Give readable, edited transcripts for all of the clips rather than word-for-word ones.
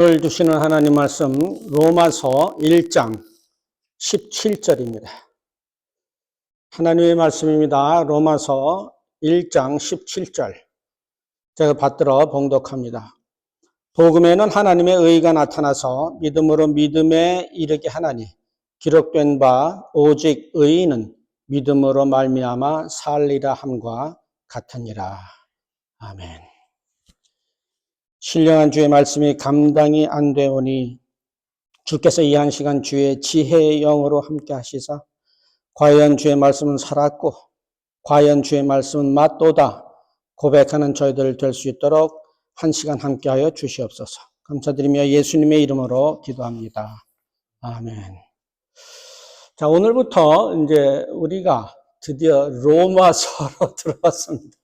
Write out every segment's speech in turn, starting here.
오늘 주시는 하나님 말씀 로마서 1장 17절입니다. 하나님의 말씀입니다. 로마서 1장 17절. 제가 받들어 봉독합니다. 복음에는 하나님의 의가 나타나서 믿음으로 믿음에 이르게 하나니 기록된 바 오직 의인은 믿음으로 말미암아 살리라 함과 같으니라. 아멘. 신령한 주의 말씀이 감당이 안 되오니 주께서 이 한 시간 주의 지혜의 영으로 함께 하시사 과연 주의 말씀은 살았고 과연 주의 말씀은 맞도다 고백하는 저희들 될 수 있도록 한 시간 함께하여 주시옵소서. 감사드리며 예수님의 이름으로 기도합니다. 아멘. 자, 오늘부터 이제 우리가 드디어 로마서로 들어왔습니다.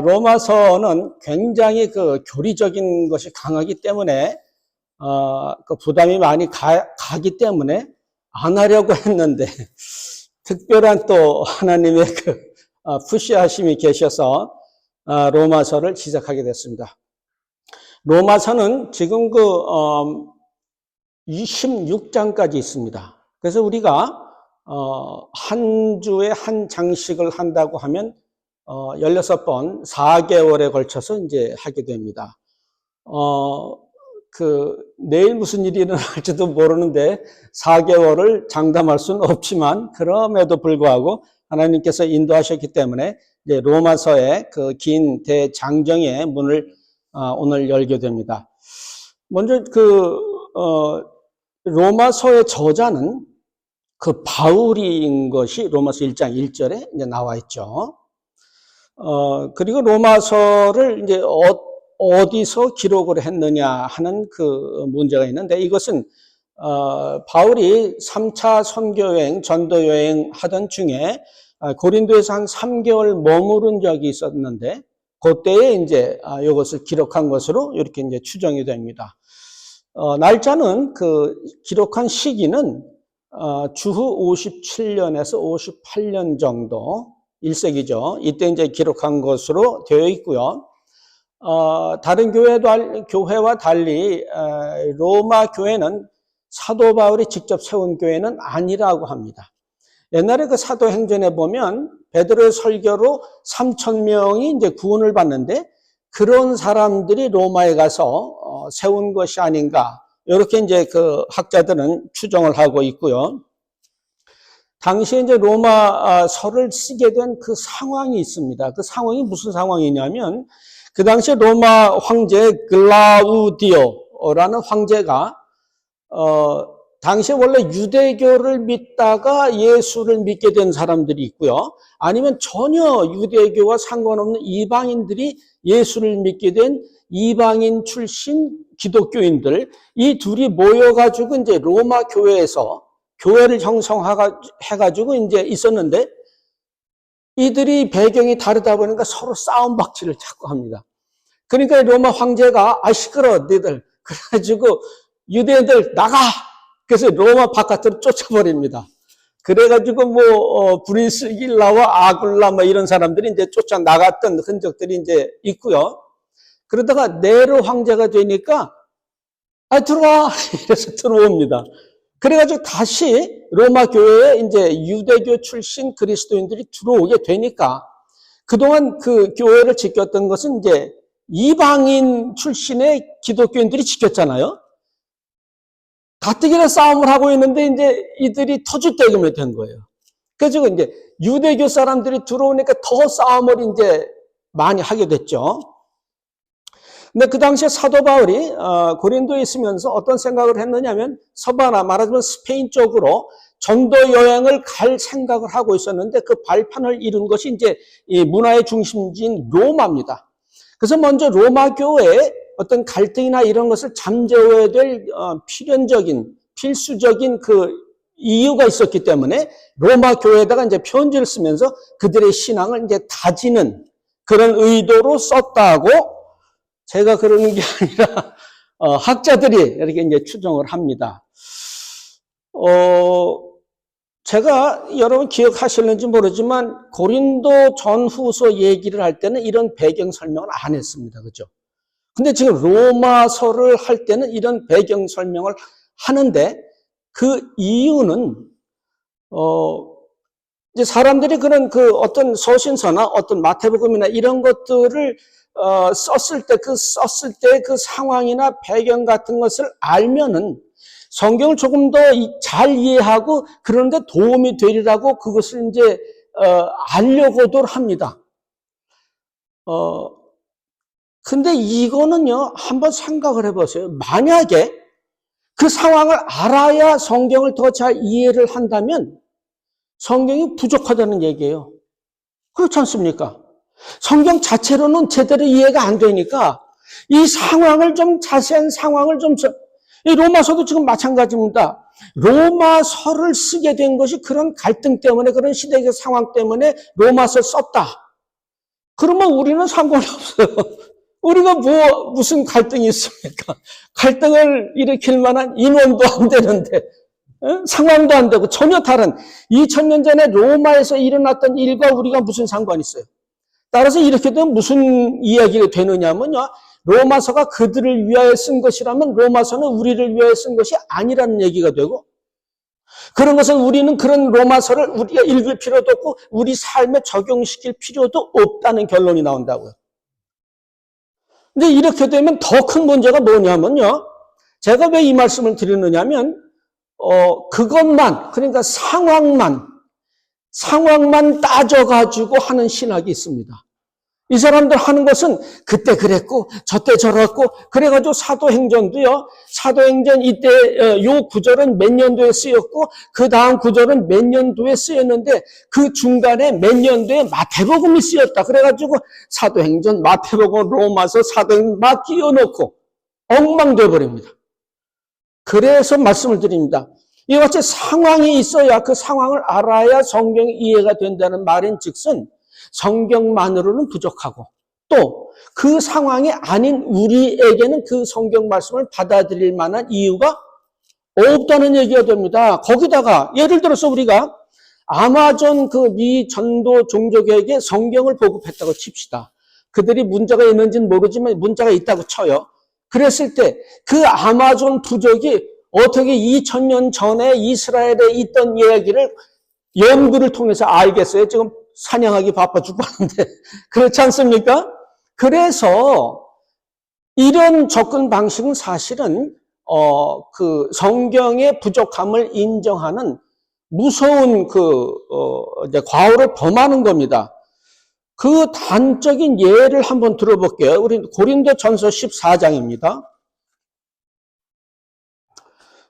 로마서는 굉장히 그 교리적인 것이 강하기 때문에 그 부담이 많이 가기 때문에 안 하려고 했는데 특별한 또 하나님의 그 푸시하심이 계셔서 로마서를 시작하게 됐습니다. 로마서는 지금 그 26장까지 있습니다. 그래서 우리가 한 주에 한 장씩을 한다고 하면 16번 4개월에 걸쳐서 이제 하게 됩니다. 내일 무슨 일이 일어날지도 모르는데 4개월을 장담할 수는 없지만 그럼에도 불구하고 하나님께서 인도하셨기 때문에 이제 로마서의 그 긴 대장정의 문을 오늘 열게 됩니다. 먼저 로마서의 저자는 그 바울인 것이 로마서 1장 1절에 이제 나와 있죠. 그리고 로마서를 이제 어디서 기록을 했느냐 하는 그 문제가 있는데 이것은, 바울이 3차 선교여행, 전도여행 하던 중에 고린도에서 한 3개월 머무른 적이 있었는데 그때에 이제 이것을 기록한 것으로 이렇게 이제 추정이 됩니다. 날짜는 그 기록한 시기는 주후 57년에서 58년 정도 1세기죠. 이때 이제 기록한 것으로 되어 있고요. 다른 교회와 달리 로마 교회는 사도 바울이 직접 세운 교회는 아니라고 합니다. 옛날에 그 사도행전에 보면 베드로의 설교로 3,000명이 이제 구원을 받는데 그런 사람들이 로마에 가서 세운 것이 아닌가 이렇게 이제 그 학자들은 추정을 하고 있고요. 당시에 이제 로마서를 쓰게 된 그 상황이 있습니다. 그 상황이 무슨 상황이냐면 그 당시에 로마 황제 글라우디오라는 황제가 당시에 원래 유대교를 믿다가 예수를 믿게 된 사람들이 있고요. 아니면 전혀 유대교와 상관없는 이방인들이 예수를 믿게 된 이방인 출신 기독교인들, 이 둘이 모여가지고 이제 로마 교회에서 교회를 형성해가지고 이제 있었는데 이들이 배경이 다르다 보니까 서로 싸움박질을 자꾸 합니다. 그러니까 로마 황제가 시끄러워 너희들 그래가지고 유대인들 나가. 그래서 로마 바깥으로 쫓아버립니다. 그래가지고 브리스길라와 아굴라 이런 사람들이 이제 쫓아나갔던 흔적들이 이제 있고요. 그러다가 네로 황제가 되니까 들어와 이래서 들어옵니다. 그래가지고 다시 로마 교회에 이제 유대교 출신 그리스도인들이 들어오게 되니까 그동안 그 교회를 지켰던 것은 이제 이방인 출신의 기독교인들이 지켰잖아요. 가뜩이나 싸움을 하고 있는데 이제 이들이 터줏대감이 된 거예요. 그래서 이제 유대교 사람들이 들어오니까 더 싸움을 이제 많이 하게 됐죠. 근데 그 당시에 사도 바울이 고린도에 있으면서 어떤 생각을 했느냐면 서바나 말하자면 스페인 쪽으로 전도 여행을 갈 생각을 하고 있었는데 그 발판을 이룬 것이 이제 이 문화의 중심지인 로마입니다. 그래서 먼저 로마 교회에 어떤 갈등이나 이런 것을 잠재워야 될 필수적인 그 이유가 있었기 때문에 로마 교회에다가 이제 편지를 쓰면서 그들의 신앙을 이제 다지는 그런 의도로 썼다고 제가 그러는 게 아니라 학자들이 이렇게 이제 추정을 합니다. 제가 여러분 기억하실는지 모르지만 고린도 전후서 얘기를 할 때는 이런 배경 설명을 안 했습니다. 그죠? 근데 지금 로마서를 할 때는 이런 배경 설명을 하는데 그 이유는 이제 사람들이 그런 그 어떤 서신서나 어떤 마태복음이나 이런 것들을 썼을 때 그 상황이나 배경 같은 것을 알면은 성경을 조금 더 잘 이해하고 그런데 도움이 되리라고 그것을 이제 알려고들 합니다. 근데 이거는요, 한번 생각을 해보세요. 만약에 그 상황을 알아야 성경을 더 잘 이해를 한다면 성경이 부족하다는 얘기예요. 그렇지 않습니까? 성경 자체로는 제대로 이해가 안 되니까 이 상황을 좀 자세한 상황을 이 로마서도 지금 마찬가지입니다. 로마서를 쓰게 된 것이 그런 갈등 때문에 그런 시대적 상황 때문에 로마서를 썼다. 그러면 우리는 상관이 없어요. 우리가 무슨 갈등이 있습니까? 갈등을 일으킬 만한 인원도 안 되는데, 상황도 안 되고 전혀 다른 2000년 전에 로마에서 일어났던 일과 우리가 무슨 상관이 있어요? 따라서 이렇게 되면 무슨 이야기가 되느냐면요. 로마서가 그들을 위하여 쓴 것이라면 로마서는 우리를 위하여 쓴 것이 아니라는 얘기가 되고, 그런 것은 우리는 그런 로마서를 우리가 읽을 필요도 없고 우리 삶에 적용시킬 필요도 없다는 결론이 나온다고요. 근데 이렇게 되면 더 큰 문제가 뭐냐면요. 제가 왜 이 말씀을 드리느냐면 그것만, 그러니까 상황만 따져가지고 하는 신학이 있습니다. 이 사람들 하는 것은 그때 그랬고 저때 저랬고 그래가지고 사도행전도요. 사도행전 이때 요 구절은 몇 년도에 쓰였고 그 다음 구절은 몇 년도에 쓰였는데 그 중간에 몇 년도에 마태복음이 쓰였다. 그래가지고 사도행전, 마태복음, 로마서, 사도행전 막 끼워놓고 엉망돼 버립니다. 그래서 말씀을 드립니다. 이와 같이 상황이 있어야 그 상황을 알아야 성경이 이해가 된다는 말인즉슨 성경만으로는 부족하고 또 그 상황이 아닌 우리에게는 그 성경 말씀을 받아들일 만한 이유가 없다는 얘기가 됩니다. 거기다가 예를 들어서 우리가 아마존 그 미 전도 종족에게 성경을 보급했다고 칩시다. 그들이 문제가 있는지는 모르지만 문제가 있다고 쳐요. 그랬을 때 그 아마존 부족이 어떻게 2000년 전에 이스라엘에 있던 이야기를 연구를 통해서 알겠어요? 지금 사냥하기 바빠 죽겠는데 그렇지 않습니까? 그래서 이런 접근 방식은 사실은 그 성경의 부족함을 인정하는 무서운 이제 과오를 범하는 겁니다. 그 단적인 예를 한번 들어볼게요. 우리 고린도전서 14장입니다.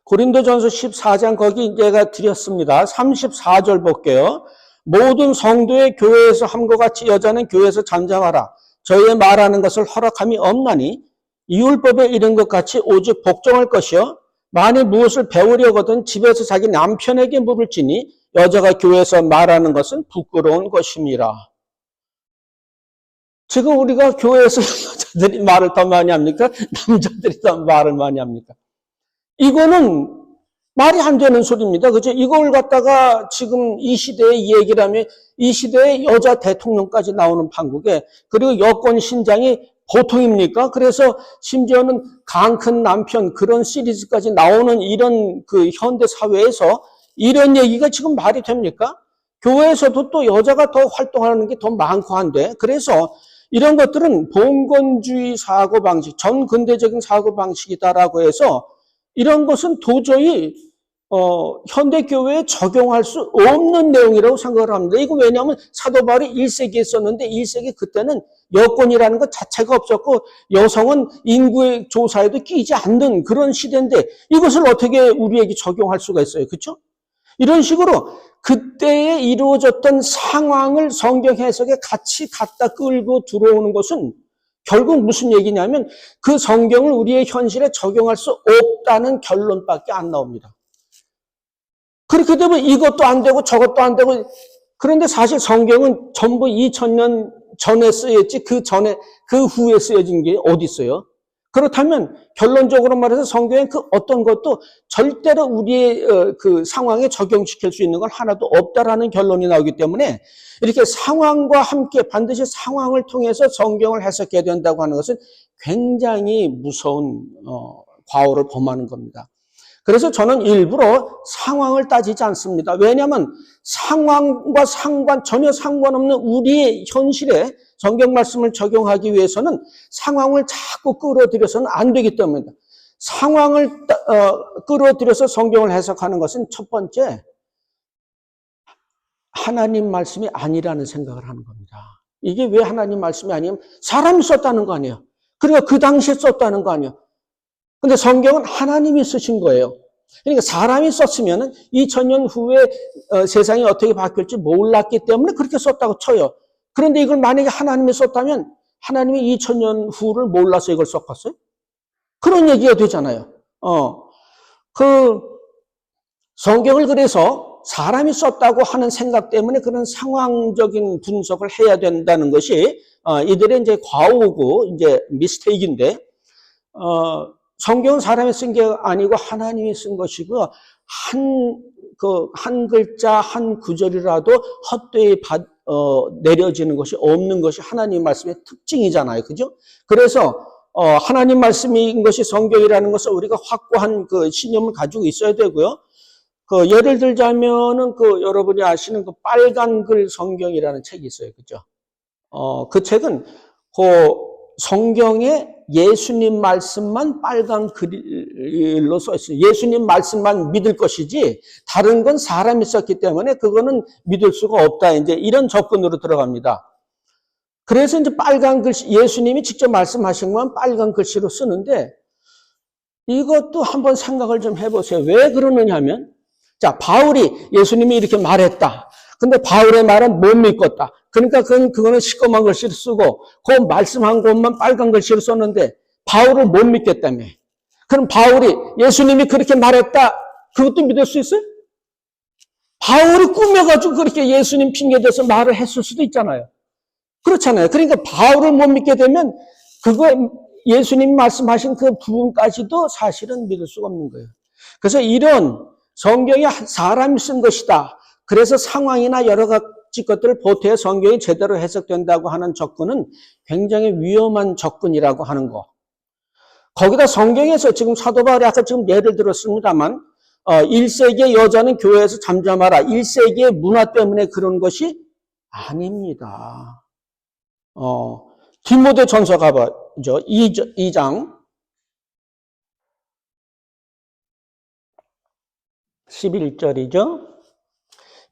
고린도전서 14장 거기 제가 드렸습니다. 34절 볼게요. 모든 성도의 교회에서 함과 같이 여자는 교회에서 잠잠하라. 저희의 말하는 것을 허락함이 없나니 이율법에 이른 것 같이 오직 복종할 것이요. 만일 무엇을 배우려거든 집에서 자기 남편에게 물을지니 여자가 교회에서 말하는 것은 부끄러운 것임이라. 지금 우리가 교회에서 여자들이 말을 더 많이 합니까? 남자들이 더 말을 많이 합니까? 이거는 말이 안 되는 소리입니다. 그죠? 이걸 갖다가 지금 이 시대에 얘기를 하면 이 시대에 여자 대통령까지 나오는 판국에 그리고 여권 신장이 보통입니까? 그래서 심지어는 강 큰 남편 그런 시리즈까지 나오는 이런 그 현대 사회에서 이런 얘기가 지금 말이 됩니까? 교회에서도 또 여자가 더 활동하는 게 더 많고 한데 그래서 이런 것들은 봉건주의 사고방식, 전근대적인 사고방식이다라고 해서 이런 것은 도저히 현대교회에 적용할 수 없는 내용이라고 생각을 합니다. 이거 왜냐하면 사도 바울이 1세기에 썼는데 1세기 그때는 여권이라는 것 자체가 없었고 여성은 인구의 조사에도 끼지 않는 그런 시대인데 이것을 어떻게 우리에게 적용할 수가 있어요. 그렇죠? 이런 식으로 그때에 이루어졌던 상황을 성경 해석에 같이 갖다 끌고 들어오는 것은 결국 무슨 얘기냐면 그 성경을 우리의 현실에 적용할 수 없다는 결론밖에 안 나옵니다. 그렇게 되면 이것도 안 되고 저것도 안 되고 그런데 사실 성경은 전부 2000년 전에 쓰였지 그 후에 쓰여진 게 어디 있어요? 그렇다면 결론적으로 말해서 성경에 그 어떤 것도 절대로 우리의 그 상황에 적용시킬 수 있는 건 하나도 없다라는 결론이 나오기 때문에 이렇게 상황과 함께 반드시 상황을 통해서 성경을 해석해야 된다고 하는 것은 굉장히 무서운 과오를 범하는 겁니다. 그래서 저는 일부러 상황을 따지지 않습니다. 왜냐하면 상황과 전혀 상관없는 우리의 현실에 성경 말씀을 적용하기 위해서는 상황을 자꾸 끌어들여서는 안 되기 때문입니다. 상황을 끌어들여서 성경을 해석하는 것은 첫 번째, 하나님 말씀이 아니라는 생각을 하는 겁니다. 이게 왜 하나님 말씀이 아니면 사람이 썼다는 거 아니에요. 그러니까 그 당시에 썼다는 거 아니에요. 근데 성경은 하나님이 쓰신 거예요. 그러니까 사람이 썼으면 2000년 후에 세상이 어떻게 바뀔지 몰랐기 때문에 그렇게 썼다고 쳐요. 그런데 이걸 만약에 하나님이 썼다면 하나님이 2000년 후를 몰라서 이걸 썼겠어요? 그런 얘기가 되잖아요. 그 성경을 그래서 사람이 썼다고 하는 생각 때문에 그런 상황적인 분석을 해야 된다는 것이 이들의 이제 과오고 이제 미스테이크인데 성경은 사람이 쓴 게 아니고 하나님이 쓴 것이고 한 글자 한 구절이라도 헛되이 내려지는 것이 없는 것이 하나님 말씀의 특징이잖아요. 그죠? 그래서 하나님 말씀인 것이 성경이라는 것을 우리가 확고한 그 신념을 가지고 있어야 되고요. 예를 들자면은 여러분이 아시는 그 빨간 글 성경이라는 책이 있어요. 그죠? 그 책은 성경에 예수님 말씀만 빨간 글로 써 있어요. 예수님 말씀만 믿을 것이지 다른 건 사람이 썼기 때문에 그거는 믿을 수가 없다. 이제 이런 접근으로 들어갑니다. 그래서 이제 빨간 글씨, 예수님이 직접 말씀하신 건 빨간 글씨로 쓰는데 이것도 한번 생각을 좀 해보세요. 왜 그러느냐 하면 자, 바울이 예수님이 이렇게 말했다. 근데 바울의 말은 못 믿겠다. 그러니까 그거는 시꺼먼 글씨를 쓰고 그 말씀한 것만 빨간 글씨로 썼는데 바울을 못 믿겠다며. 그럼 바울이 예수님이 그렇게 말했다. 그것도 믿을 수 있어요? 바울이 꾸며가지고 그렇게 예수님 핑계대서 말을 했을 수도 있잖아요. 그렇잖아요. 그러니까 바울을 못 믿게 되면 예수님이 말씀하신 그 부분까지도 사실은 믿을 수가 없는 거예요. 그래서 이런 성경이 사람이 쓴 것이다. 그래서 상황이나 여러 가지 것들을 보태어 성경이 제대로 해석된다고 하는 접근은 굉장히 위험한 접근이라고 하는 거. 거기다 성경에서 지금 사도 바울이 아까 지금 예를 들었습니다만 1세기의 여자는 교회에서 잠잠하라. 1세기의 문화 때문에 그런 것이 아닙니다. 디모데 전서 가봐죠. 2장 11절이죠.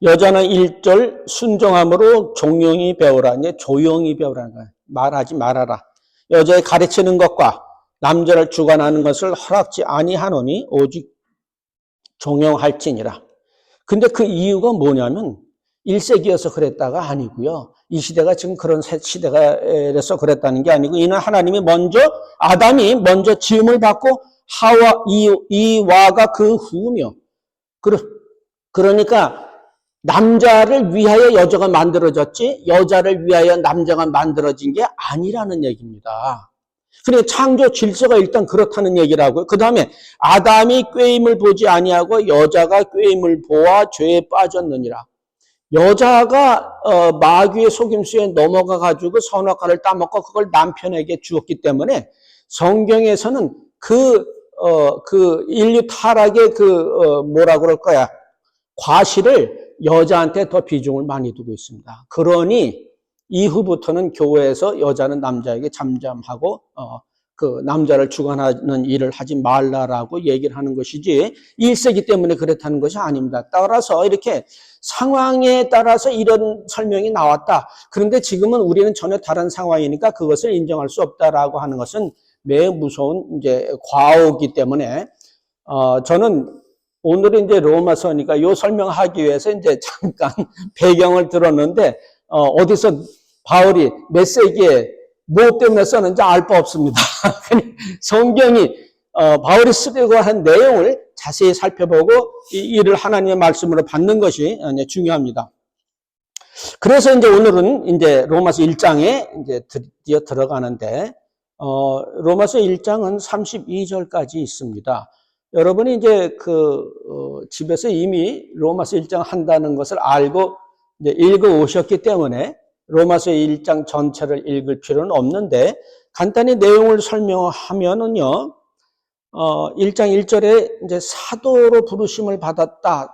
여자는 1절 순종함으로 종용히 배우라. 이제 조용히 배우라는 거예요. 말하지 말아라. 여자의 가르치는 것과 남자를 주관하는 것을 허락지 아니하노니 오직 종용할지니라. 근데 그 이유가 뭐냐면 1세기여서 그랬다가 아니고요. 이 시대가 지금 그런 시대가래서 그랬다는 게 아니고 이는 하나님이 아담이 먼저 지음을 받고 이와가 그 후며 그러니까 남자를 위하여 여자가 만들어졌지 여자를 위하여 남자가 만들어진 게 아니라는 얘기입니다. 그러니까 창조 질서가 일단 그렇다는 얘기라고요. 그 다음에 아담이 꾀임을 보지 아니하고 여자가 꾀임을 보아 죄에 빠졌느니라. 여자가 마귀의 속임수에 넘어가 가지고 선악과를 따먹고 그걸 남편에게 주었기 때문에 성경에서는 그 인류 타락의 뭐라 그럴 거야 과실을 여자한테 더 비중을 많이 두고 있습니다. 그러니 이후부터는 교회에서 여자는 남자에게 잠잠하고 그 남자를 주관하는 일을 하지 말라라고 얘기를 하는 것이지 1세기 때문에 그렇다는 것이 아닙니다. 따라서 이렇게 상황에 따라서 이런 설명이 나왔다. 그런데 지금은 우리는 전혀 다른 상황이니까 그것을 인정할 수 없다라고 하는 것은 매우 무서운 이제 과오이기 때문에 저는 오늘은 이제 로마서니까 요 설명하기 위해서 이제 잠깐 배경을 들었는데 어디서 바울이 몇 세기에 뭐 때문에 썼는지 알 바 없습니다. 성경이 바울이 쓰려고 한 내용을 자세히 살펴보고 이를 하나님의 말씀으로 받는 것이 중요합니다. 그래서 이제 오늘은 이제 로마서 1장에 이제 드디어 들어가는데 로마서 1장은 32절까지 있습니다. 여러분이 이제 집에서 이미 로마서 1장 한다는 것을 알고 이제 읽어 오셨기 때문에 로마서 1장 전체를 읽을 필요는 없는데 간단히 내용을 설명하면은요, 1장 1절에 이제 사도로 부르심을 받았다,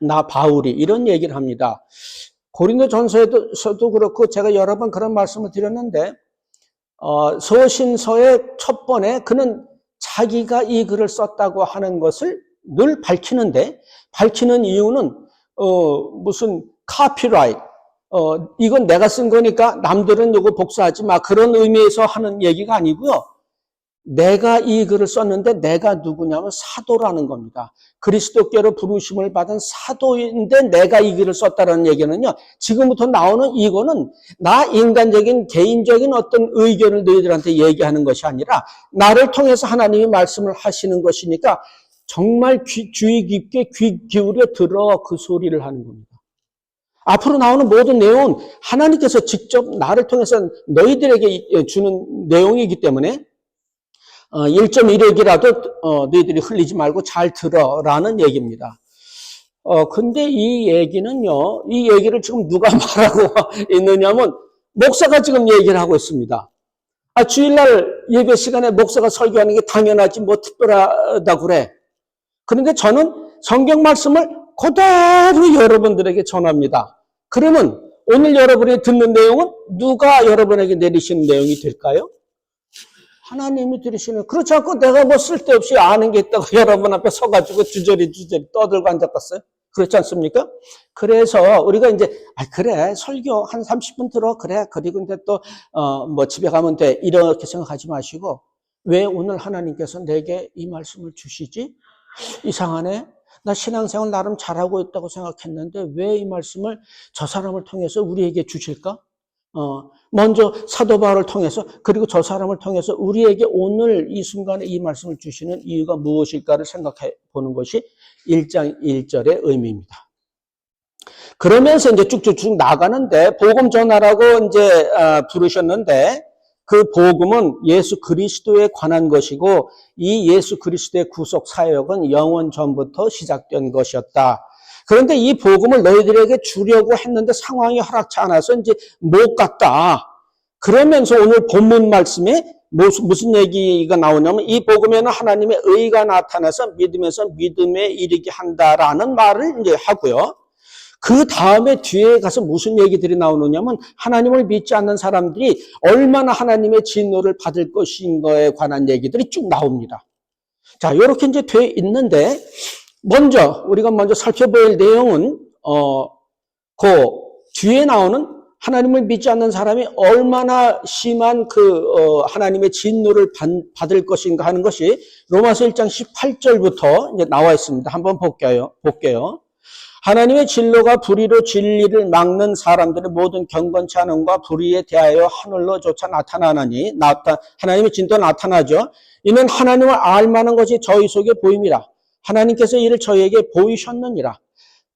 나 바울이 이런 얘기를 합니다. 고린도전서에서도 그렇고 제가 여러 번 그런 말씀을 드렸는데, 서신서의 첫 번에 그는 자기가 이 글을 썼다고 하는 것을 늘 밝히는데, 밝히는 이유는 무슨 카피라이트, 이건 내가 쓴 거니까 남들은 이거 복사하지 마, 그런 의미에서 하는 얘기가 아니고요. 내가 이 글을 썼는데 내가 누구냐면 사도라는 겁니다. 그리스도께로 부르심을 받은 사도인데 내가 이 글을 썼다는 얘기는요, 지금부터 나오는 이거는 나 인간적인 개인적인 어떤 의견을 너희들한테 얘기하는 것이 아니라 나를 통해서 하나님이 말씀을 하시는 것이니까 정말 주의 깊게 귀 기울여 들어 그 소리를 하는 겁니다. 앞으로 나오는 모든 내용은 하나님께서 직접 나를 통해서 너희들에게 주는 내용이기 때문에 1.1억이라도 너희들이 흘리지 말고 잘 들어라는 얘기입니다. 근데 이 얘기는요, 이 얘기를 지금 누가 말하고 있느냐면 목사가 지금 얘기를 하고 있습니다. 주일날 예배 시간에 목사가 설교하는 게 당연하지 뭐 특별하다고 그래. 그런데 저는 성경 말씀을 그대로 여러분들에게 전합니다. 그러면 오늘 여러분이 듣는 내용은 누가 여러분에게 내리시는 내용이 될까요? 하나님이 들으시는, 그렇지 않고 내가 뭐 쓸데없이 아는 게 있다고 여러분 앞에 서가지고 주저리 떠들고 앉았겠어요? 그렇지 않습니까? 그래서 우리가 이제, 그래, 설교 한 30분 들어, 그래, 그리고 이제 또, 집에 가면 돼. 이렇게 생각하지 마시고, 왜 오늘 하나님께서 내게 이 말씀을 주시지? 이상하네? 나 신앙생활 나름 잘하고 있다고 생각했는데, 왜 이 말씀을 저 사람을 통해서 우리에게 주실까? 먼저 사도 바울을 통해서 그리고 저 사람을 통해서 우리에게 오늘 이 순간에 이 말씀을 주시는 이유가 무엇일까를 생각해 보는 것이 1장 1절의 의미입니다. 그러면서 이제 쭉쭉쭉 나가는데 복음 전하라고 이제 부르셨는데 그 복음은 예수 그리스도에 관한 것이고 이 예수 그리스도의 구속 사역은 영원 전부터 시작된 것이었다. 그런데 이 복음을 너희들에게 주려고 했는데 상황이 허락치 않아서 이제 못 갔다. 그러면서 오늘 본문 말씀에 무슨 얘기가 나오냐면 이 복음에는 하나님의 의가 나타나서 믿으면서 믿음에 이르게 한다라는 말을 이제 하고요. 그 다음에 뒤에 가서 무슨 얘기들이 나오느냐면 하나님을 믿지 않는 사람들이 얼마나 하나님의 진노를 받을 것인 거에 관한 얘기들이 쭉 나옵니다. 자, 이렇게 이제 돼 있는데 우리가 먼저 살펴볼 내용은, 그 뒤에 나오는 하나님을 믿지 않는 사람이 얼마나 심한 하나님의 진노를 받을 것인가 하는 것이 로마서 1장 18절부터 이제 나와 있습니다. 한번 볼게요. 하나님의 진노가 불의로 진리를 막는 사람들의 모든 경건치 않음과 불의에 대하여 하늘로조차 나타나나니, 하나님의 진노가 나타나죠. 이는 하나님을 알만한 것이 저희 속에 보임이라. 하나님께서 이를 저희에게 보이셨느니라.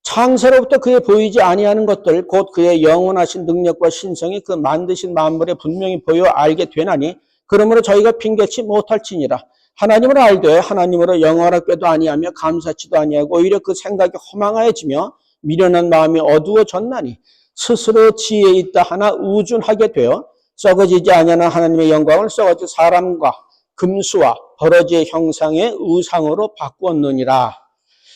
창세로부터 그의 보이지 아니하는 것들 곧 그의 영원하신 능력과 신성이 그 만드신 만물에 분명히 보여 알게 되나니 그러므로 저희가 핑계치 못할지니라. 하나님을 알되 하나님으로 영원하게도 아니하며 감사치도 아니하고 오히려 그 생각이 허망하여지며 미련한 마음이 어두워졌나니 스스로 지혜 있다 하나 우준하게 되어 썩어지지 아니하는 하나님의 영광을 썩어진 사람과 금수와 버러지의 형상의 우상으로 바꾸었느니라.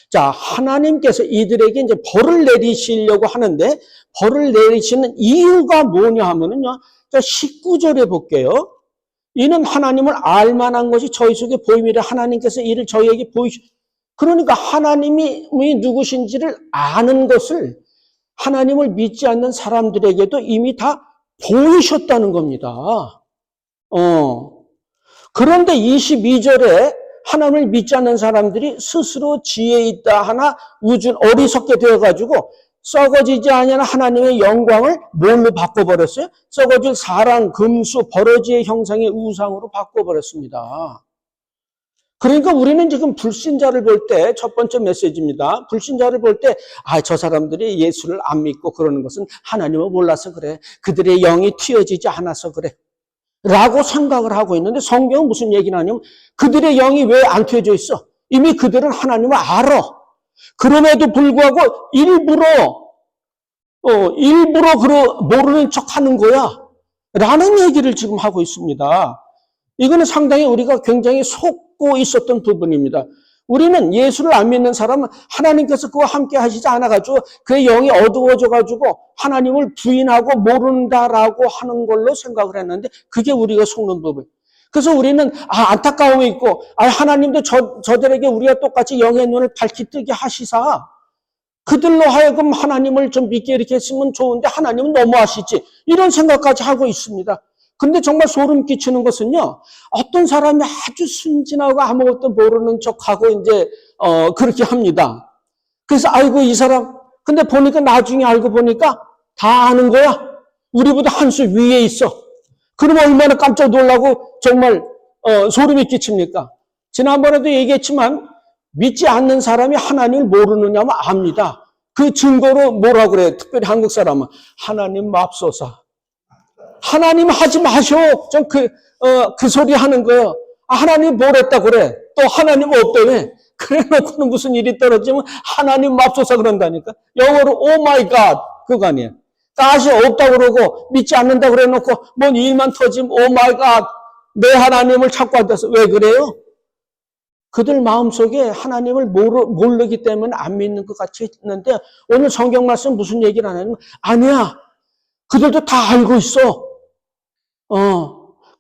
자, 하나님께서 이들에게 이제 벌을 내리시려고 하는데 벌을 내리시는 이유가 뭐냐 하면은요. 자, 19절에 볼게요. 이는 하나님을 알만한 것이 저희 속에 보임이라. 하나님께서 이를 저희에게 그러니까 하나님이 누구신지를 아는 것을 하나님을 믿지 않는 사람들에게도 이미 다 보이셨다는 겁니다. 그런데 22절에 하나님을 믿지 않는 사람들이 스스로 지혜 있다 하나 어리석게 되어가지고 썩어지지 아니하는 하나님의 영광을 뭘로 바꿔버렸어요? 썩어질 사람, 금수, 버러지의 형상의 우상으로 바꿔버렸습니다. 그러니까 우리는 지금 불신자를 볼 때 첫 번째 메시지입니다. 불신자를 볼 때 저 사람들이 예수를 안 믿고 그러는 것은 하나님을 몰라서 그래. 그들의 영이 튀어지지 않아서 그래. 라고 생각을 하고 있는데 성경은 무슨 얘기를 하냐면 그들의 영이 왜 안 트여져 있어? 이미 그들은 하나님을 알아. 그럼에도 불구하고 일부러 모르는 척 하는 거야. 라는 얘기를 지금 하고 있습니다. 이거는 상당히 우리가 굉장히 속고 있었던 부분입니다. 우리는 예수를 안 믿는 사람은 하나님께서 그와 함께 하시지 않아가지고 그의 영이 어두워져가지고 하나님을 부인하고 모른다라고 하는 걸로 생각을 했는데 그게 우리가 속는 부분. 그래서 우리는 안타까움이 있고 하나님도 저들에게 우리가 똑같이 영의 눈을 밝히 뜨게 하시사 그들로 하여금 하나님을 좀 믿게 이렇게 했으면 좋은데 하나님은 너무하시지 이런 생각까지 하고 있습니다. 근데 정말 소름 끼치는 것은요, 어떤 사람이 아주 순진하고 아무것도 모르는 척하고 이제 그렇게 합니다. 그래서 아이고 이 사람 근데 보니까 나중에 알고 보니까 다 아는 거야. 우리보다 한 수 위에 있어. 그러면 얼마나 깜짝 놀라고 정말 소름이 끼칩니까? 지난번에도 얘기했지만 믿지 않는 사람이 하나님을 모르느냐면 압니다. 그 증거로 뭐라 그래요? 특별히 한국 사람은 하나님 맙소사. 하나님 하지 마셔. 좀 그 소리 하는 거예요. 하나님 뭘 했다 그래. 또 하나님 없다며. 그래 놓고는 무슨 일이 떨어지면 하나님 맙소사 그런다니까. 영어로 오 마이 갓 그거 아니에요. 가시 없다 그러고 믿지 않는다 그래 놓고 뭔 일만 터지면 오 마이 갓 내 하나님을 찾고 앉아서 왜 그래요? 그들 마음속에 하나님을 모르기 때문에 안 믿는 것 같이 있는데 오늘 성경 말씀 무슨 얘기를 하냐면 아니야. 그들도 다 알고 있어.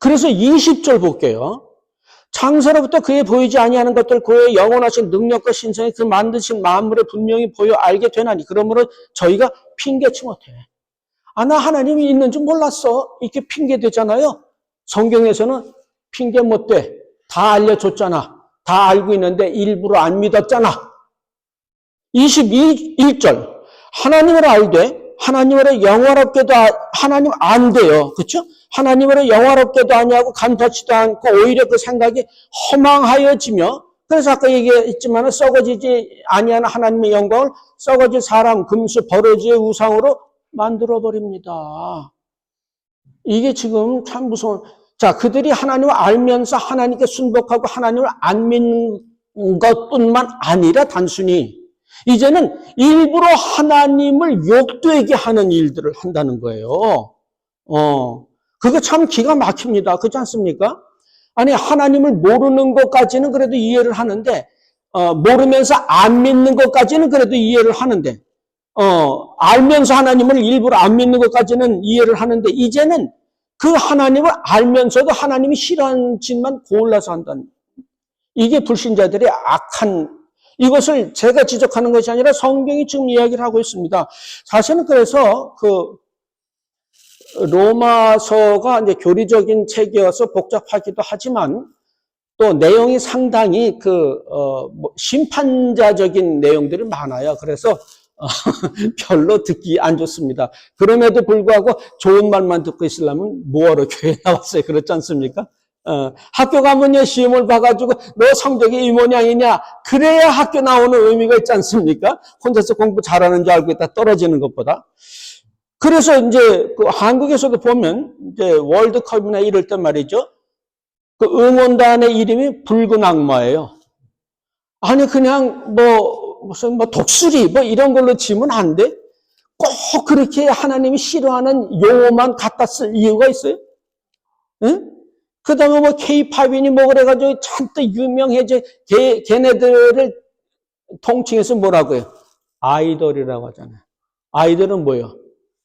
그래서 20절 볼게요. 창세로부터 그에 보이지 아니하는 것들 그의 영원하신 능력과 신성이 그 만드신 만물에 분명히 보여 알게 되나니 그러므로 저희가 핑계치 못해. 나 하나님이 있는 줄 몰랐어. 이렇게 핑계대잖아요. 성경에서는 핑계 못 대. 다 알려줬잖아. 다 알고 있는데 일부러 안 믿었잖아. 21절 하나님을 알되 하나님으로 영화롭게도 하나님 안 돼요. 그렇죠? 하나님으로 영화롭게도 아니하고 간섭지도 않고 오히려 그 생각이 허망하여지며 그래서 아까 얘기했지만 썩어지지 아니하는 하나님의 영광을 썩어질 사람, 금수, 버러지의 우상으로 만들어버립니다. 이게 지금 참 무서운. 자, 그들이 하나님을 알면서 하나님께 순복하고 하나님을 안 믿는 것뿐만 아니라 단순히 이제는 일부러 하나님을 욕되게 하는 일들을 한다는 거예요. 그게 참 기가 막힙니다. 그렇지 않습니까? 아니, 하나님을 모르는 것까지는 그래도 이해를 하는데, 모르면서 안 믿는 것까지는 그래도 이해를 하는데, 알면서 하나님을 일부러 안 믿는 것까지는 이해를 하는데, 이제는 그 하나님을 알면서도 하나님이 싫어하는 짓만 골라서 한다는. 이게 불신자들의 악한, 이것을 제가 지적하는 것이 아니라 성경이 지금 이야기를 하고 있습니다. 사실은 그래서 로마서가 이제 교리적인 책이어서 복잡하기도 하지만 또 내용이 상당히 심판자적인 내용들이 많아요. 그래서 별로 듣기 안 좋습니다. 그럼에도 불구하고 좋은 말만 듣고 있으려면 뭐하러 교회에 나왔어요. 그렇지 않습니까? 학교 가면요, 시험을 봐가지고, 너 성적이 이 모양이냐? 그래야 학교 나오는 의미가 있지 않습니까? 혼자서 공부 잘하는 줄 알고 있다 떨어지는 것보다. 그래서 이제, 한국에서도 보면, 이제 월드컵이나 이럴 때 말이죠. 그 응원단의 이름이 붉은 악마예요. 아니, 그냥 무슨 독수리, 이런 걸로 지면 안 돼? 꼭 그렇게 하나님이 싫어하는 용어만 갖다 쓸 이유가 있어요? 응? 그 다음에 K-팝이니 그래가지고 잔뜩 유명해져, 걔네들을 통칭해서 뭐라고 해요? 아이돌이라고 하잖아요. 아이돌은 뭐예요?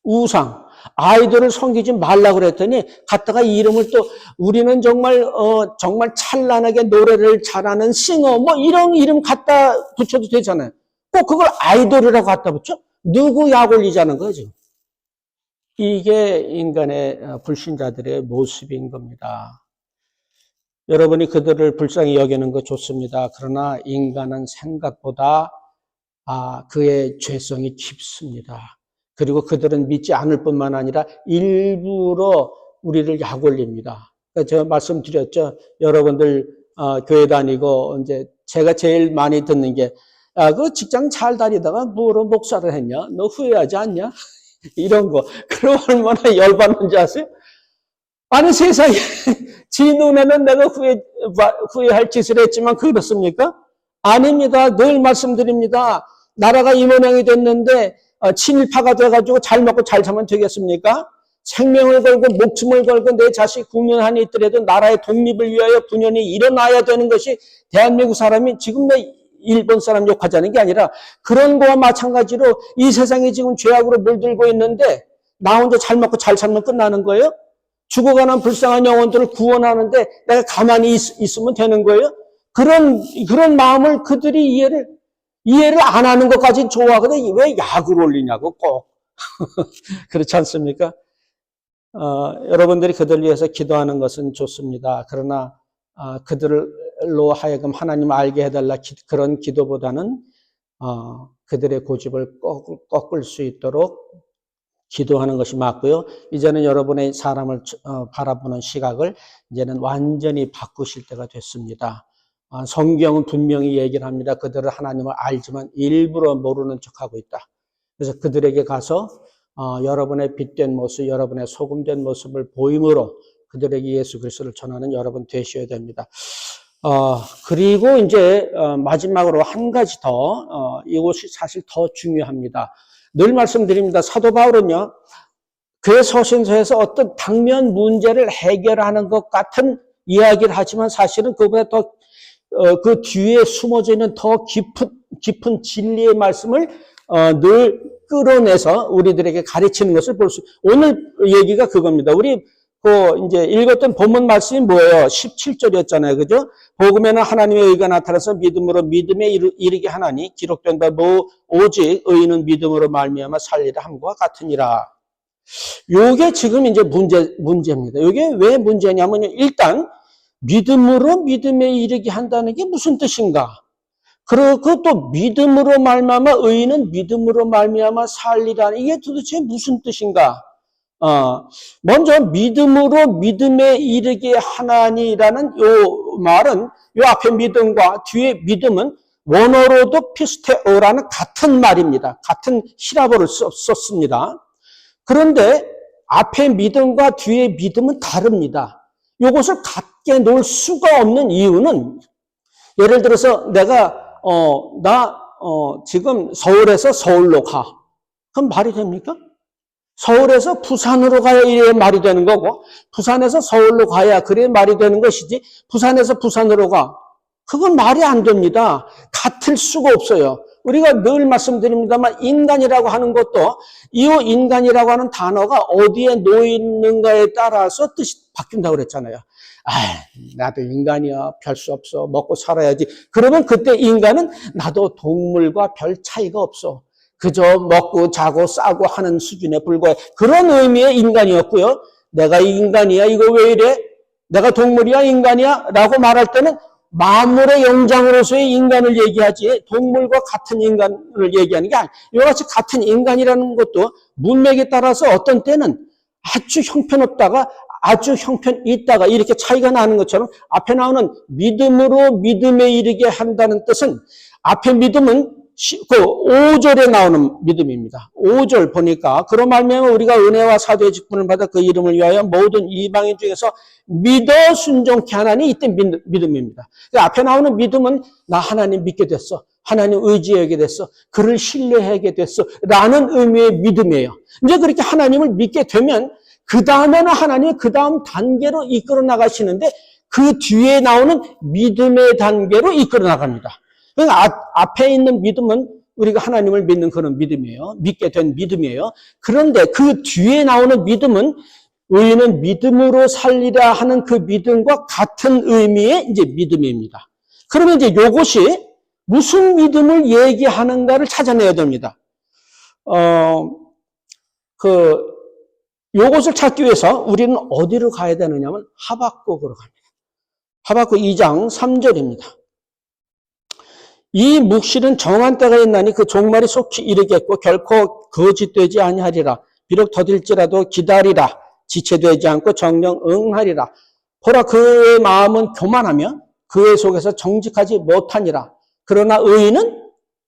우상. 아이돌을 섬기지 말라고 그랬더니, 갖다가 이름을 또, 우리는 정말 찬란하게 노래를 잘하는 싱어, 이런 이름 갖다 붙여도 되잖아요. 꼭 그걸 아이돌이라고 갖다 붙여? 누구 약 올리자는 거죠? 이게 인간의 불신자들의 모습인 겁니다. 여러분이 그들을 불쌍히 여기는 거 좋습니다. 그러나 인간은 생각보다 그의 죄성이 깊습니다. 그리고 그들은 믿지 않을 뿐만 아니라 일부러 우리를 약올립니다. 그러니까 제가 말씀드렸죠. 여러분들 교회 다니고 이제 제가 제일 많이 듣는 게 그 직장 잘 다니다가 뭐로 목사를 했냐? 너 후회하지 않냐? 이런 거. 그럼 얼마나 열받는지 아세요? 아니 세상에 지 눈에는 내가 후회할 짓을 했지만 그렇습니까? 아닙니다. 늘 말씀드립니다. 나라가 이 모양이 됐는데 친일파가 돼가지고 잘 먹고 잘 살면 되겠습니까? 생명을 걸고 목숨을 걸고 내 자식 국면 있더라도 나라의 독립을 위하여 분연히 일어나야 되는 것이 대한민국 사람이 지금 내 일본 사람 욕하자는 게 아니라 그런 거와 마찬가지로 이 세상이 지금 죄악으로 물들고 있는데 나 혼자 잘 먹고 잘 살면 끝나는 거예요? 죽어가는 불쌍한 영혼들을 구원하는데 내가 가만히 있으면 되는 거예요? 그런 마음을 그들이 이해를 안 하는 것까지 좋아하거든. 왜 약을 올리냐고 꼭. 그렇지 않습니까? 여러분들이 그들 위해서 기도하는 것은 좋습니다. 그러나 그들로 하여금 하나님 알게 해달라 그런 기도보다는 그들의 고집을 꺾을 수 있도록 기도하는 것이 맞고요. 이제는 여러분의 사람을 바라보는 시각을 이제는 완전히 바꾸실 때가 됐습니다. 성경은 분명히 얘기를 합니다. 그들은 하나님을 알지만 일부러 모르는 척하고 있다. 그래서 그들에게 가서 여러분의 빛된 모습, 여러분의 소금된 모습을 보임으로 그들에게 예수 그리스도를 전하는 여러분 되셔야 됩니다. 그리고 이제 마지막으로 한 가지 더 이것이 사실 더 중요합니다. 늘 말씀드립니다. 사도 바울은요, 그의 서신서에서 어떤 당면 문제를 해결하는 것 같은 이야기를 하지만 사실은 그보다 더 그 뒤에 숨어져 있는 더 깊은 진리의 말씀을 늘 끌어내서 우리들에게 가르치는 것을 볼 수. 오늘 얘기가 그겁니다. 우리 이제 읽었던 본문 말씀이 뭐예요? 17절이었잖아요. 그죠? 복음에는 하나님의 의가 나타나서 믿음으로 믿음에 이르게 하나니 기록된 바 오직 의인은 믿음으로 말미암아 살리라 함과 같으니라. 요게 지금 이제 문제입니다. 요게 왜 문제냐면요. 일단 믿음으로 믿음에 이르게 한다는 게 무슨 뜻인가? 그리고 또 믿음으로 말미암아 의인은 믿음으로 말미암아 살리라는 이게 도대체 무슨 뜻인가? 먼저 믿음으로 믿음에 이르게 하나니라는 요 말은 요 앞에 믿음과 뒤에 믿음은 원어로도 피스테오라는 같은 말입니다. 같은 히라보를 썼습니다. 그런데 앞에 믿음과 뒤에 믿음은 다릅니다. 이것을 같게 놓을 수가 없는 이유는 예를 들어서 내가 지금 서울에서 서울로 가. 그럼 말이 됩니까? 서울에서 부산으로 가야 이래 말이 되는 거고 부산에서 서울로 가야 그래 말이 되는 것이지 부산에서 부산으로 가. 그건 말이 안 됩니다. 같을 수가 없어요. 우리가 늘 말씀드립니다만 인간이라고 하는 것도 이 인간이라고 하는 단어가 어디에 놓이는가에 따라서 뜻이 바뀐다고 그랬잖아요. 나도 인간이야. 별 수 없어. 먹고 살아야지. 그러면 그때 인간은 나도 동물과 별 차이가 없어. 그저 먹고 자고 싸고 하는 수준에 불과해. 그런 의미의 인간이었고요. 내가 인간이야. 이거 왜 이래? 내가 동물이야? 인간이야? 라고 말할 때는 만물의 영장으로서의 인간을 얘기하지 동물과 같은 인간을 얘기하는 게 아니에요. 이와 같이 같은 인간이라는 것도 문맥에 따라서 어떤 때는 아주 형편없다가 아주 형편있다가 이렇게 차이가 나는 것처럼 앞에 나오는 믿음으로 믿음에 이르게 한다는 뜻은 앞에 믿음은 그 5절에 나오는 믿음입니다. 5절 보니까 그로 말미암아 우리가 은혜와 사도의 직분을 받아 그 이름을 위하여 모든 이방인 중에서 믿어 순종케 하나니 이때 믿음입니다. 앞에 나오는 믿음은 나 하나님 믿게 됐어. 하나님 의지하게 됐어. 그를 신뢰하게 됐어. 라는 의미의 믿음이에요. 이제 그렇게 하나님을 믿게 되면 그 다음에는 하나님이 그 다음 단계로 이끌어 나가시는데 그 뒤에 나오는 믿음의 단계로 이끌어 나갑니다. 그러니까 앞에 있는 믿음은 우리가 하나님을 믿는 그런 믿음이에요. 믿게 된 믿음이에요. 그런데 그 뒤에 나오는 믿음은 의인은 믿음으로 살리라 하는 그 믿음과 같은 의미의 이제 믿음입니다. 그러면 이제 이것이 무슨 믿음을 얘기하는가를 찾아내야 됩니다. 요것을 찾기 위해서 우리는 어디로 가야 되느냐면 하박국으로 갑니다. 하박국 2장 3절입니다. 이 묵시는 정한 때가 있나니 그 종말이 속히 이르겠고 결코 거짓되지 아니하리라. 비록 더딜지라도 기다리라. 지체되지 않고 정령 응하리라. 보라 그의 마음은 교만하며 그의 속에서 정직하지 못하니라. 그러나 의인은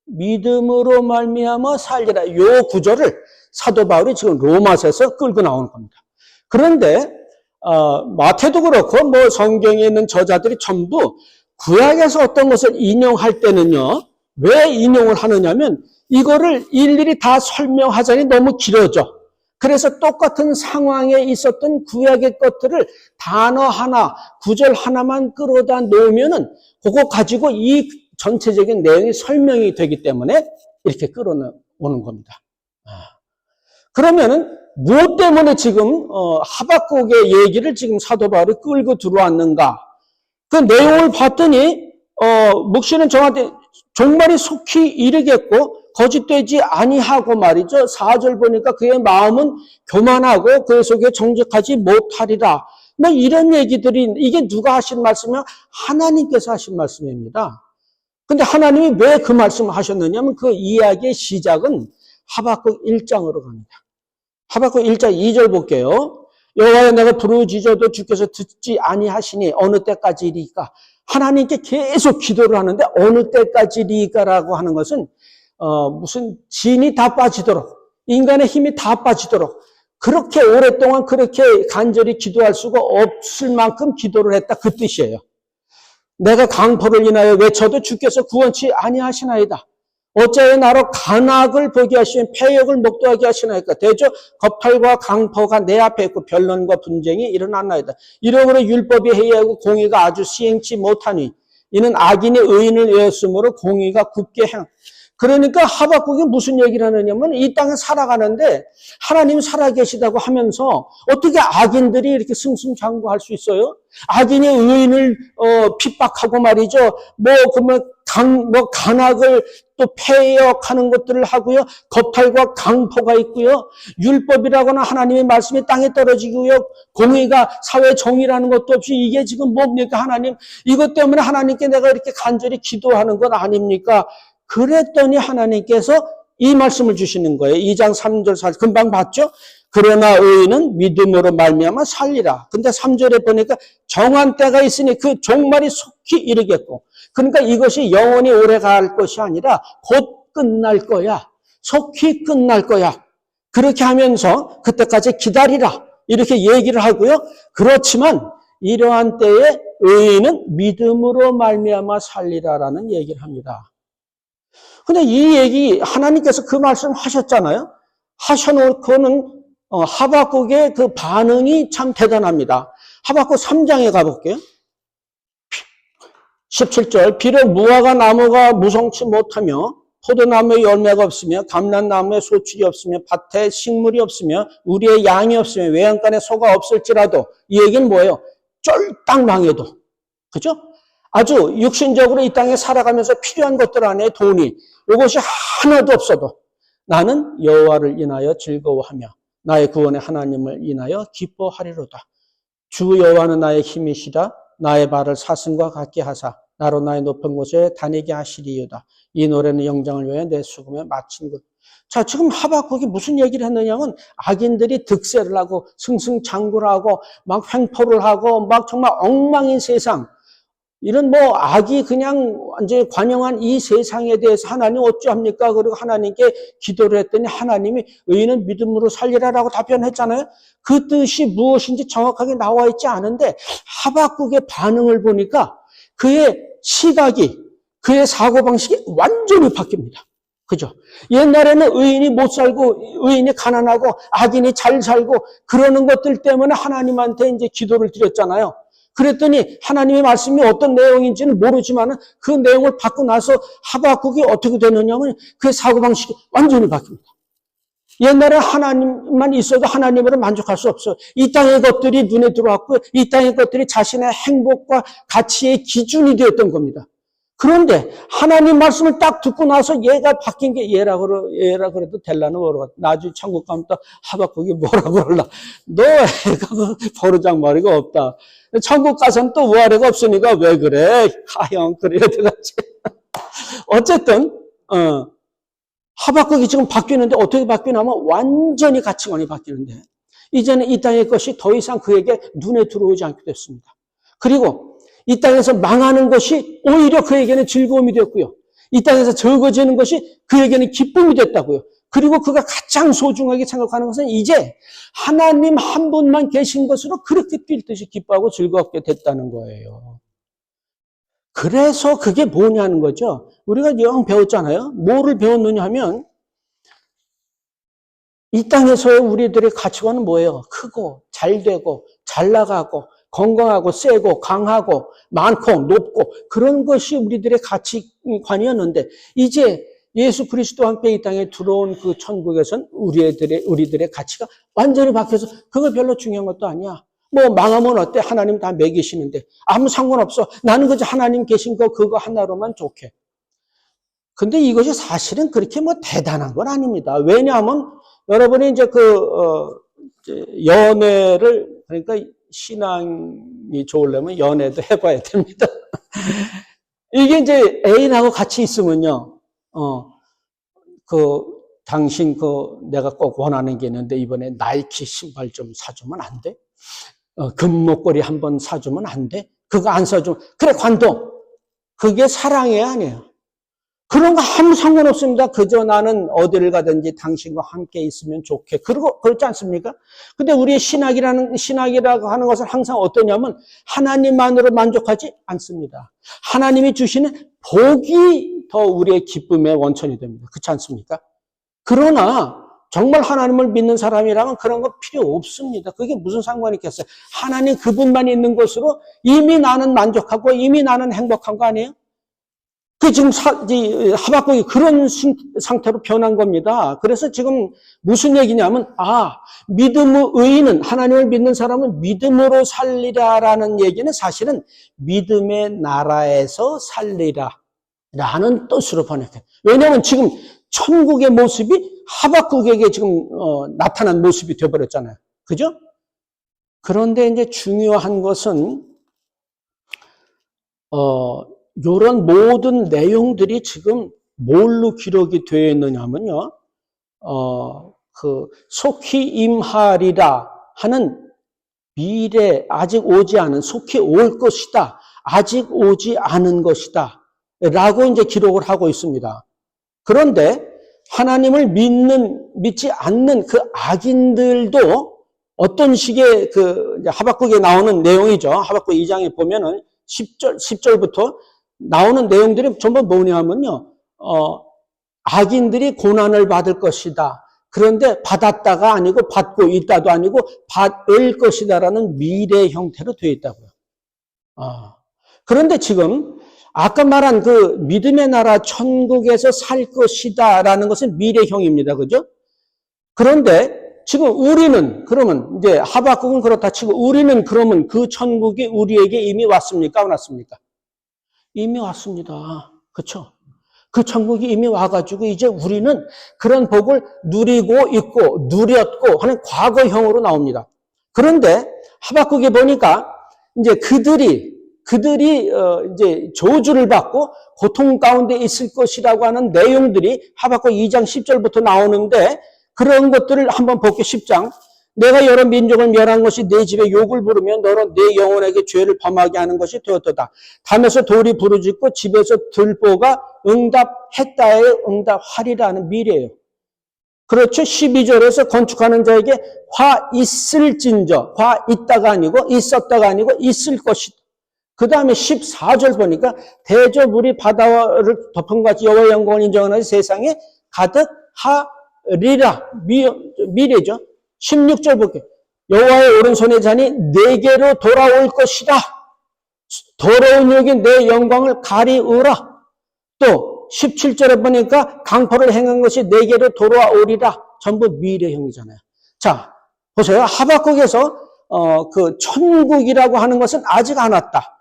믿음으로 말미암아 살리라. 이 구절을 사도 바울이 지금 로마서에서 끌고 나오는 겁니다. 그런데 마태도 그렇고 뭐 성경에 있는 저자들이 전부 구약에서 어떤 것을 인용할 때는요. 왜 인용을 하느냐면 이거를 일일이 다 설명하자니 너무 길어져. 그래서 똑같은 상황에 있었던 구약의 것들을 단어 하나, 구절 하나만 끌어다 놓으면은 그거 가지고 이 전체적인 내용이 설명이 되기 때문에 이렇게 끌어오는 겁니다. 그러면은 무엇 때문에 지금 하박국의 얘기를 지금 사도 바울이 끌고 들어왔는가? 그 내용을 봤더니 묵시는 저한테 종말이 속히 이르겠고 거짓되지 아니하고 말이죠. 4절 보니까 그의 마음은 교만하고 그 속에 정직하지 못하리라. 뭐 이런 얘기들이 이게 누가 하신 말씀이냐? 하나님께서 하신 말씀입니다. 근데 하나님이 왜 그 말씀을 하셨느냐면 그 이야기의 시작은 하박국 1장으로 갑니다. 하박국 1장 2절 볼게요. 여호와여 내가 부르짖어도 주께서 듣지 아니하시니 어느 때까지리까? 하나님께 계속 기도를 하는데 어느 때까지리까라고 하는 것은 무슨 진이 다 빠지도록 인간의 힘이 다 빠지도록 그렇게 오랫동안 그렇게 간절히 기도할 수가 없을 만큼 기도를 했다 그 뜻이에요. 내가 강포를 인하여 외쳐도 주께서 구원치 아니하시나이다. 어찌하여 나로 간악을 보게 하시면 패역을 목도하게 하시나이까. 대저 거팔과 강포가 내 앞에 있고 변론과 분쟁이 일어났나이다. 이러므로 율법이 해이하고 공의가 아주 시행치 못하니 이는 악인이 의인을 외웠으므로 공의가 굳게 행. 그러니까 하박국이 무슨 얘기를 하느냐면 이 땅에 살아가는데 하나님 살아계시다고 하면서 어떻게 악인들이 이렇게 승승장구할 수 있어요? 악인이 의인을 핍박하고 말이죠. 간악을 또 폐역하는 것들을 하고요. 거팔과 강포가 있고요. 율법이라거나 하나님의 말씀이 땅에 떨어지고요. 공의가 사회 정의라는 것도 없이 이게 지금 뭡니까 하나님? 이것 때문에 하나님께 내가 이렇게 간절히 기도하는 것 아닙니까? 그랬더니 하나님께서 이 말씀을 주시는 거예요. 2장 3절 4절 금방 봤죠? 그러나 의인은 믿음으로 말미암아 살리라. 근데 3절에 보니까 정한 때가 있으니 그 종말이 속히 이르겠고 그러니까 이것이 영원히 오래갈 것이 아니라 곧 끝날 거야. 속히 끝날 거야. 그렇게 하면서 그때까지 기다리라. 이렇게 얘기를 하고요. 그렇지만 이러한 때에 의인은 믿음으로 말미암아 살리라라는 얘기를 합니다. 근데 이 얘기 하나님께서 그 말씀 하셨잖아요. 하셔놓고는 하박국의 그 반응이 참 대단합니다. 하박국 3장에 가볼게요. 17절 비록 무화과 나무가 무성치 못하며 포도나무에 열매가 없으며 감람나무에 소출이 없으며 밭에 식물이 없으며 우리의 양이 없으며 외양간에 소가 없을지라도 이 얘기는 뭐예요? 쫄딱 망해도 그죠? 아주 육신적으로 이 땅에 살아가면서 필요한 것들 안에 돈이 이것이 하나도 없어도 나는 여호와를 인하여 즐거워하며 나의 구원의 하나님을 인하여 기뻐하리로다. 주 여호와는 나의 힘이시라. 나의 발을 사슴과 같게 하사 나로 나의 높은 곳에 다니게 하시리이다. 이 노래는 영장을 위해 내 수금에 마친 것. 자, 지금 하박국이 무슨 얘기를 했느냐면 악인들이 득세를 하고 승승장구를 하고 막 횡포를 하고 막 정말 엉망인 세상 이런 악이 그냥 완전히 관영한 이 세상에 대해서 하나님 어찌합니까? 그리고 하나님께 기도를 했더니 하나님이 의인은 믿음으로 살리라라고 답변했잖아요. 그 뜻이 무엇인지 정확하게 나와 있지 않은데 하박국의 반응을 보니까 그의 시각이 그의 사고방식이 완전히 바뀝니다. 그죠? 옛날에는 의인이 못 살고 의인이 가난하고 악인이 잘 살고 그러는 것들 때문에 하나님한테 이제 기도를 드렸잖아요. 그랬더니 하나님의 말씀이 어떤 내용인지는 모르지만 그 내용을 받고 나서 하박국이 어떻게 되느냐면 그의 사고방식이 완전히 바뀝니다. 옛날에 하나님만 있어도 하나님으로 만족할 수 없어요. 이 땅의 것들이 눈에 들어왔고 이 땅의 것들이 자신의 행복과 가치의 기준이 되었던 겁니다. 그런데 하나님 말씀을 딱 듣고 나서 얘가 바뀐 게 얘라 그래도 될라는 모르겠다. 나중에 천국 가면 또 하박국이 뭐라고 그럴라. 너 애가 버르장머리가 없다. 천국 가서는 또 우아래가 없으니까 왜 그래? 하영 그래야 되겠지. 어쨌든 하박국이 지금 바뀌는데 어떻게 바뀌냐면 완전히 가치관이 바뀌는데 이제는 이 땅의 것이 더 이상 그에게 눈에 들어오지 않게 됐습니다. 그리고 이 땅에서 망하는 것이 오히려 그에게는 즐거움이 됐고요. 이 땅에서 적어지는 것이 그에게는 기쁨이 됐다고요. 그리고 그가 가장 소중하게 생각하는 것은 이제 하나님 한 분만 계신 것으로 그렇게 뛸 듯이 기뻐하고 즐겁게 됐다는 거예요. 그래서 그게 뭐냐는 거죠. 우리가 영 배웠잖아요. 뭐를 배웠느냐 하면 이 땅에서의 우리들의 가치관은 뭐예요? 크고 잘 되고 잘 나가고 건강하고 세고 강하고 많고 높고 그런 것이 우리들의 가치관이었는데 이제 예수 그리스도와 함께 이 땅에 들어온 그 천국에선 우리들의 가치가 완전히 바뀌어서 그거 별로 중요한 것도 아니야. 뭐 망하면 어때? 하나님 다 먹이시는데 아무 상관없어. 나는 그저 하나님 계신 거 그거 하나로만 좋게. 근데 이것이 사실은 그렇게 뭐 대단한 건 아닙니다. 왜냐하면 여러분이 이제 연애를 그러니까 신앙이 좋으려면 연애도 해봐야 됩니다. 이게 이제 애인하고 같이 있으면요, 당신 내가 꼭 원하는 게 있는데 이번에 나이키 신발 좀 사주면 안 돼? 금목걸이 한번 사주면 안 돼? 그거 안 사주면, 그래, 관동. 그게 사랑이 아니에요. 그런 거 아무 상관없습니다. 그저 나는 어디를 가든지 당신과 함께 있으면 좋게. 그렇지 않습니까? 근데 우리의 신학이라고 하는 것은 항상 어떠냐면 하나님만으로 만족하지 않습니다. 하나님이 주시는 복이 더 우리의 기쁨의 원천이 됩니다. 그렇지 않습니까? 그러나 정말 하나님을 믿는 사람이라면 그런 거 필요 없습니다. 그게 무슨 상관이 있겠어요? 하나님 그분만 있는 것으로 이미 나는 만족하고 이미 나는 행복한 거 아니에요? 그 지금 하박국이 그런 상태로 변한 겁니다. 그래서 지금 무슨 얘기냐면 믿음의 의인은 하나님을 믿는 사람은 믿음으로 살리라라는 얘기는 사실은 믿음의 나라에서 살리라라는 뜻으로 번역해요. 왜냐하면 지금 천국의 모습이 하박국에게 지금 나타난 모습이 되어버렸잖아요. 그죠? 그런데 이제 중요한 것은 이런 모든 내용들이 지금 뭘로 기록이 되어 있느냐 하면요, 속히 임하리라 하는 미래, 아직 오지 않은, 속히 올 것이다, 아직 오지 않은 것이다, 라고 이제 기록을 하고 있습니다. 그런데 하나님을 믿지 않는 그 악인들도 어떤 식의 하박국에 나오는 내용이죠. 하박국 2장에 보면은 10절부터 나오는 내용들이 전부 뭐냐면요, 악인들이 고난을 받을 것이다. 그런데 받았다가 아니고 받고 있다도 아니고 받을 것이다라는 미래 형태로 되어 있다고요. 그런데 지금 아까 말한 그 믿음의 나라 천국에서 살 것이다라는 것은 미래형입니다. 그죠? 그런데 지금 우리는 그러면 이제 하박국은 그렇다 치고 우리는 그러면 그 천국이 우리에게 이미 왔습니까? 안 왔습니까? 이미 왔습니다. 그렇죠? 그 천국이 이미 와가지고 이제 우리는 그런 복을 누리고 있고 누렸고 하는 과거형으로 나옵니다. 그런데 하박국에 보니까 이제 그들이 이제 저주를 받고 고통 가운데 있을 것이라고 하는 내용들이 하박국 2장 10절부터 나오는데 그런 것들을 한번 볼게요. 10장. 내가 여러 민족을 멸한 것이 내 집에 욕을 부르며 너는 내 영혼에게 죄를 범하게 하는 것이 되었도다. 담에서 돌이 부르짖고 집에서 들보가 응답했다에 응답하리라는 미래예요. 그렇죠. 12절에서 건축하는 자에게 화 있을진저, 화 있다가 아니고 있었다가 아니고 있을 것이다. 그 다음에 14절 보니까 대저물이 바다를 덮은 같이 여호와의 영광을 인정하는 세상에 가득하리라. 미래죠. 16절 볼게요. 여호와의 오른손의 잔이 내게로 돌아올 것이다. 더러운 여기 내 영광을 가리우라. 또 17절에 보니까 강포를 행한 것이 내게로 돌아오리라. 전부 미래형이잖아요. 자, 보세요. 하박국에서 그 천국이라고 하는 것은 아직 안 왔다.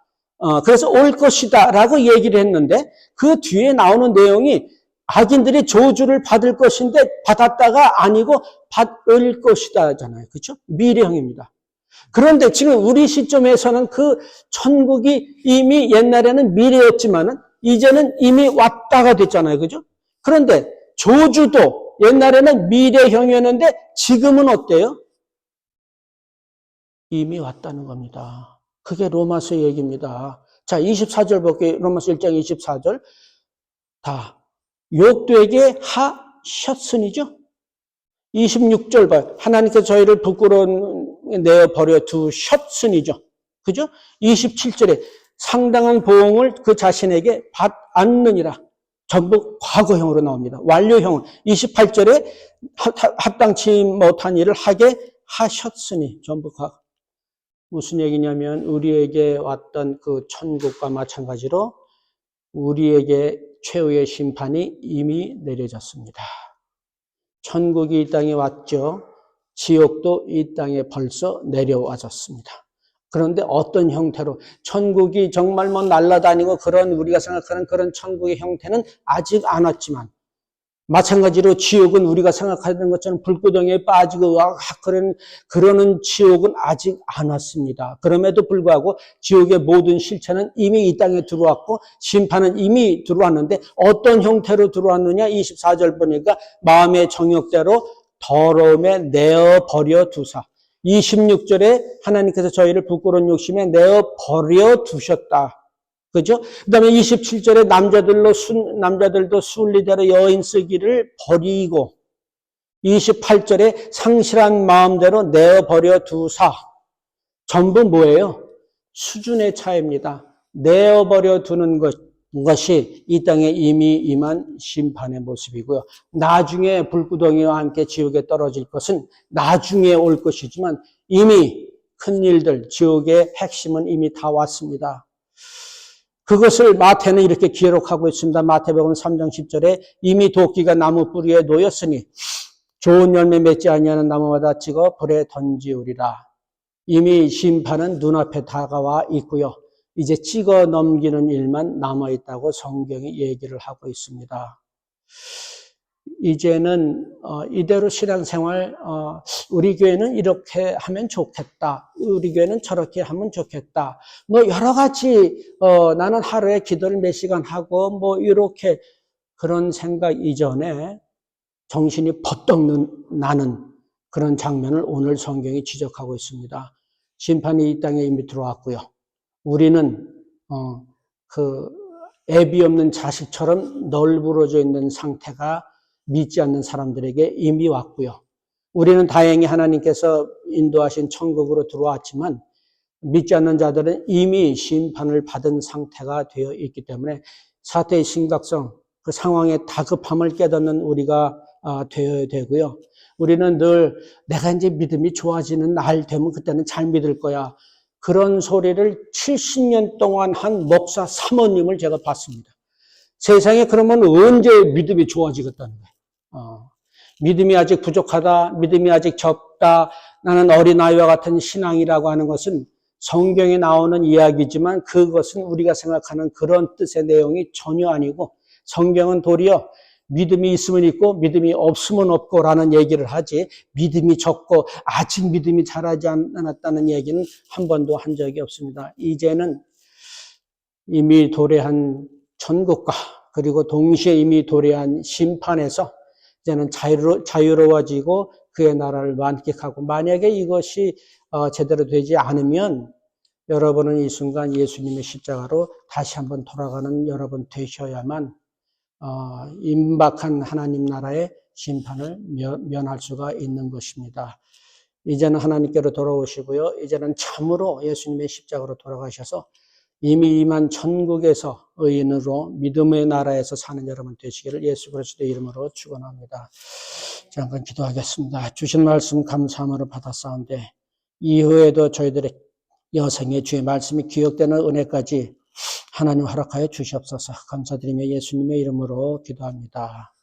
그래서 올 것이다 라고 얘기를 했는데 그 뒤에 나오는 내용이 악인들이 저주를 받을 것인데 받았다가 아니고 받을 것이다잖아요. 그렇죠? 미래형입니다. 그런데 지금 우리 시점에서는 그 천국이 이미 옛날에는 미래였지만은 이제는 이미 왔다가 됐잖아요. 그죠? 그런데 저주도 옛날에는 미래형이었는데 지금은 어때요? 이미 왔다는 겁니다. 그게 로마서 얘기입니다. 자, 24절 볼게요. 로마서 1장 24절. 다 욕되게 하셨으니죠. 26절 봐요. 하나님께서 저희를 부끄러운 내어버려 두셨으니죠. 그죠? 27절에 상당한 보응을 그 자신에게 받았느니라. 전부 과거형으로 나옵니다. 완료형. 28절에 합당치 못한 일을 하게 하셨으니 전부 과거. 무슨 얘기냐면 우리에게 왔던 그 천국과 마찬가지로 우리에게 최후의 심판이 이미 내려졌습니다. 천국이 이 땅에 왔죠. 지옥도 이 땅에 벌써 내려와졌습니다. 그런데 어떤 형태로 천국이 정말 뭐 날아다니고 그런 우리가 생각하는 그런 천국의 형태는 아직 안 왔지만 마찬가지로 지옥은 우리가 생각하는 것처럼 불구덩이에 빠지고 그러는 지옥은 아직 안 왔습니다. 그럼에도 불구하고 지옥의 모든 실체는 이미 이 땅에 들어왔고 심판은 이미 들어왔는데 어떤 형태로 들어왔느냐 24절 보니까 마음의 정욕대로 더러움에 내어버려 두사 26절에 하나님께서 저희를 부끄러운 욕심에 내어버려 두셨다. 그죠? 그 다음에 27절에 남자들도 순리대로 여인 쓰기를 버리고 28절에 상실한 마음대로 내어버려 두사. 전부 뭐예요? 수준의 차이입니다. 내어버려 두는 것이 이 땅에 이미 임한 심판의 모습이고요. 나중에 불구덩이와 함께 지옥에 떨어질 것은 나중에 올 것이지만 이미 큰 일들, 지옥의 핵심은 이미 다 왔습니다. 그것을 마태는 이렇게 기록하고 있습니다. 마태복음 3장 10절에 이미 도끼가 나무 뿌리에 놓였으니 좋은 열매 맺지 아니하는 나무마다 찍어 불에 던지우리라. 이미 심판은 눈앞에 다가와 있고요. 이제 찍어 넘기는 일만 남아있다고 성경이 얘기를 하고 있습니다. 이제는 이대로 신앙생활 우리 교회는 이렇게 하면 좋겠다. 우리 교회는 저렇게 하면 좋겠다. 뭐 여러 가지 나는 하루에 기도를 몇 시간 하고 뭐 이렇게 그런 생각 이전에 정신이 버떡 나는 그런 장면을 오늘 성경이 지적하고 있습니다. 심판이 이 땅에 이미 들어왔고요. 우리는 애비 없는 자식처럼 널브러져 있는 상태가 믿지 않는 사람들에게 이미 왔고요. 우리는 다행히 하나님께서 인도하신 천국으로 들어왔지만 믿지 않는 자들은 이미 심판을 받은 상태가 되어 있기 때문에 사태의 심각성, 그 상황의 다급함을 깨닫는 우리가 되어야 되고요. 우리는 늘 내가 이제 믿음이 좋아지는 날 되면 그때는 잘 믿을 거야. 그런 소리를 70년 동안 한 목사 사모님을 제가 봤습니다. 세상에 그러면 언제 믿음이 좋아지겠다는 거예요. 믿음이 아직 부족하다, 믿음이 아직 적다, 나는 어린아이와 같은 신앙이라고 하는 것은 성경에 나오는 이야기지만 그것은 우리가 생각하는 그런 뜻의 내용이 전혀 아니고 성경은 도리어 믿음이 있으면 있고 믿음이 없으면 없고라는 얘기를 하지 믿음이 적고 아직 믿음이 자라지 않았다는 얘기는 한 번도 한 적이 없습니다. 이제는 이미 도래한 천국과 그리고 동시에 이미 도래한 심판에서 이제는 자유로워지고 그의 나라를 만끽하고 만약에 이것이 제대로 되지 않으면 여러분은 이 순간 예수님의 십자가로 다시 한번 돌아가는 여러분 되셔야만 임박한 하나님 나라의 심판을 면할 수가 있는 것입니다. 이제는 하나님께로 돌아오시고요. 이제는 참으로 예수님의 십자가로 돌아가셔서 이미 임한 천국에서 의인으로 믿음의 나라에서 사는 여러분 되시기를 예수 그리스도의 이름으로 축원합니다. 잠깐 기도하겠습니다. 주신 말씀 감사함으로 받았사온데 이후에도 저희들의 여생의 주의 말씀이 기억되는 은혜까지 하나님 허락하여 주시옵소서. 감사드리며 예수님의 이름으로 기도합니다.